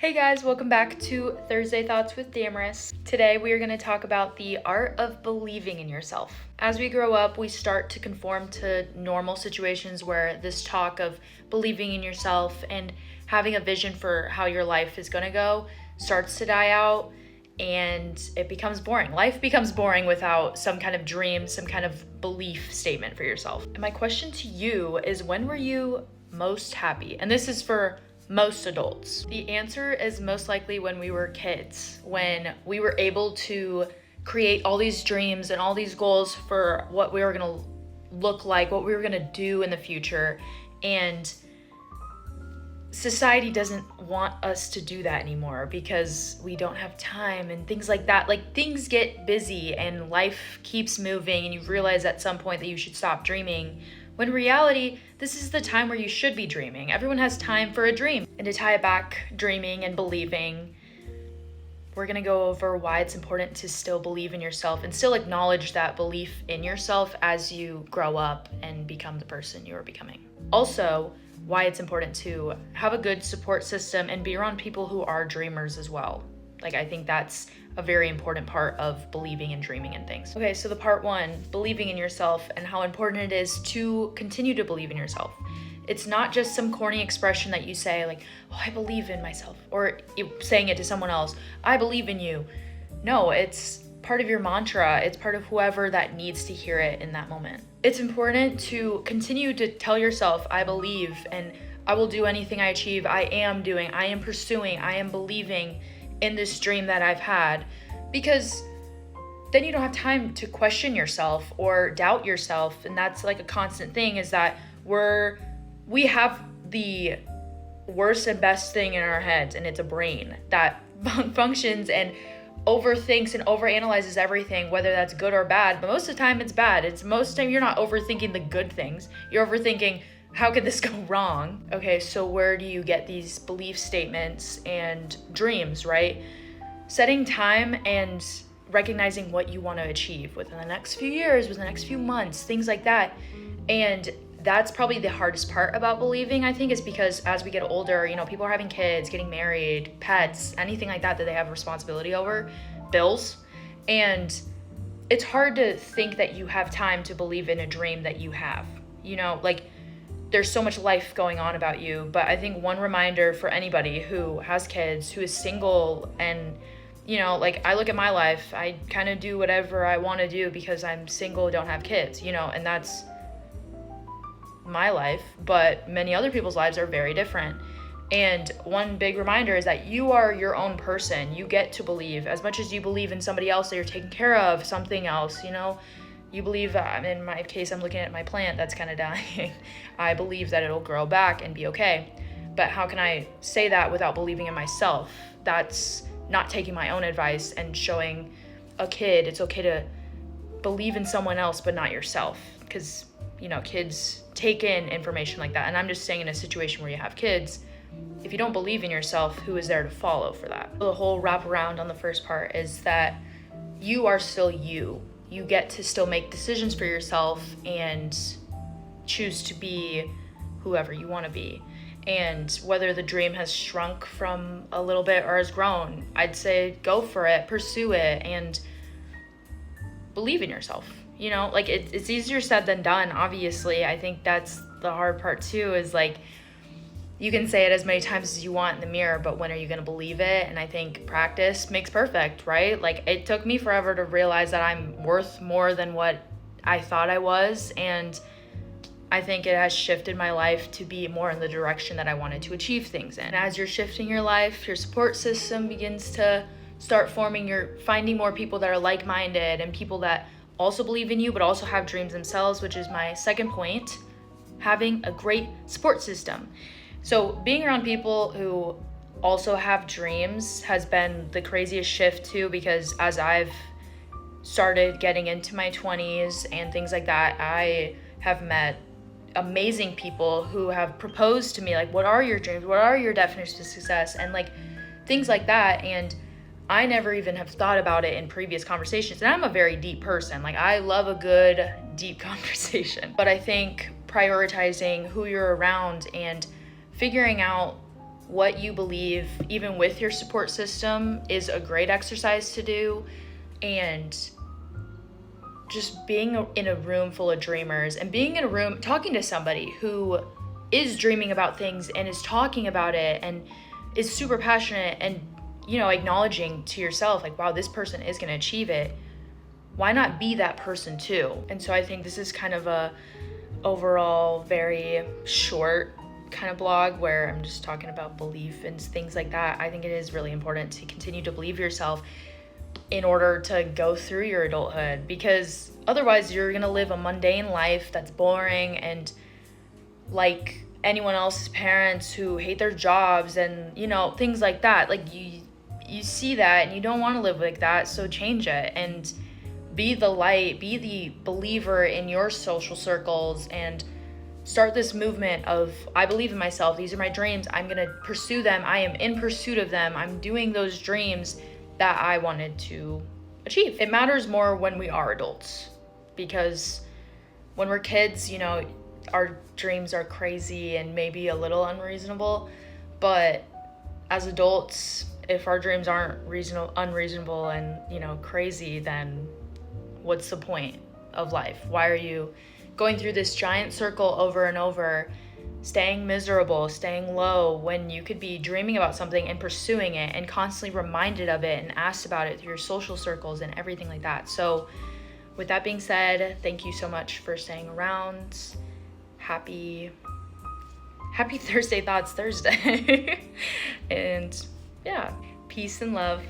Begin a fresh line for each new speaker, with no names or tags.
Hey guys, welcome back to Thursday Thoughts with Damaris. Today we are going to talk about the art of believing in yourself. As we grow up, we start to conform to normal situations where this talk of believing in yourself and having a vision for how your life is going to go starts to die out, and it becomes boring. Life becomes boring without some kind of dream, some kind of belief statement for yourself. And my question to you is, when were you most happy? And this is for most adults. The answer is most likely when we were kids, when we were able to create all these dreams and all these goals for what we were gonna look like, what we were gonna do in the future. And society doesn't want us to do that anymore because we don't have time and things like that. Like, things get busy and life keeps moving, and you realize at some point that you should stop dreaming, when in reality, this is the time where you should be dreaming. Everyone has time for a dream. And to tie it back, dreaming and believing, we're gonna go over why it's important to still believe in yourself and still acknowledge that belief in yourself as you grow up and become the person you are becoming. Also, why it's important to have a good support system and be around people who are dreamers as well. Like, I think that's a very important part of believing and dreaming in things. Okay, so the part one, believing in yourself and how important it is to continue to believe in yourself. It's not just some corny expression that you say like, oh, I believe in myself, or saying it to someone else, I believe in you. No, it's part of your mantra. It's part of whoever that needs to hear it in that moment. It's important to continue to tell yourself, I believe, and I will do anything I achieve. I am doing, I am pursuing, I am believing in this dream that I've had, because then you don't have time to question yourself or doubt yourself. And that's like a constant thing, is that we have the worst and best thing in our heads, and it's a brain that functions and overthinks and overanalyzes everything, whether that's good or bad. But most of the time it's bad. It's most of the time you're not overthinking the good things. You're overthinking, how could this go wrong? Okay, so where do you get these belief statements and dreams, right? Setting time and recognizing what you want to achieve within the next few years, within the next few months, things like that. And that's probably the hardest part about believing, I think, is because as we get older, people are having kids, getting married, pets, anything like that they have responsibility over, bills. And it's hard to think that you have time to believe in a dream that you have, there's so much life going on about you. But I think one reminder for anybody who has kids, who is single, and I look at my life, I kind of do whatever I want to do because I'm single, don't have kids, and that's my life. But many other people's lives are very different. And one big reminder is that you are your own person. You get to believe as much as you believe in somebody else that you're taking care of, something else, You believe, in my case, I'm looking at my plant that's kind of dying. I believe that it'll grow back and be okay. But how can I say that without believing in myself? That's not taking my own advice and showing a kid it's okay to believe in someone else but not yourself. Because, kids take in information like that. And I'm just saying, in a situation where you have kids, if you don't believe in yourself, who is there to follow for that? The whole wraparound on the first part is that you are still you. You get to still make decisions for yourself and choose to be whoever you want to be. And whether the dream has shrunk from a little bit or has grown, I'd say go for it, pursue it, and believe in yourself. It's easier said than done, obviously. I think that's the hard part too, is you can say it as many times as you want in the mirror, but when are you going to believe it? And I think practice makes perfect, right? It took me forever to realize that I'm worth more than what I thought I was. And I think it has shifted my life to be more in the direction that I wanted to achieve things in. And as you're shifting your life, your support system begins to start forming. You're finding more people that are like-minded and people that also believe in you, but also have dreams themselves, which is my second point, having a great support system. So being around people who also have dreams has been the craziest shift too, because as I've started getting into my 20s and things like that, I have met amazing people who have proposed to me, what are your dreams? What are your definitions of success? And things like that. And I never even have thought about it in previous conversations. And I'm a very deep person. I love a good, deep conversation. But I think prioritizing who you're around and figuring out what you believe, even with your support system, is a great exercise to do. And just being in a room full of dreamers and being in a room talking to somebody who is dreaming about things and is talking about it and is super passionate and, you know, acknowledging to yourself, like, wow, this person is going to achieve it. Why not be that person too? And so I think this is kind of a overall very short kind of blog where I'm just talking about belief and things like that. I think it is really important to continue to believe yourself in order to go through your adulthood, because otherwise you're gonna live a mundane life that's boring and like anyone else's parents who hate their jobs and, you know, things like that. Like you see that and you don't want to live like that, so change it and be the light, be the believer in your social circles, and start this movement of, I believe in myself, these are my dreams, I'm gonna pursue them, I am in pursuit of them, I'm doing those dreams that I wanted to achieve. It matters more when we are adults, because when we're kids, you know, our dreams are crazy and maybe a little unreasonable, but as adults, if our dreams aren't unreasonable and, you know, crazy, then what's the point of life? Why are you going through this giant circle over and over, staying miserable, staying low, when you could be dreaming about something and pursuing it and constantly reminded of it and asked about it through your social circles and everything like that? So with that being said, thank you so much for staying around. Happy Thursday Thoughts Thursday. And yeah, peace and love.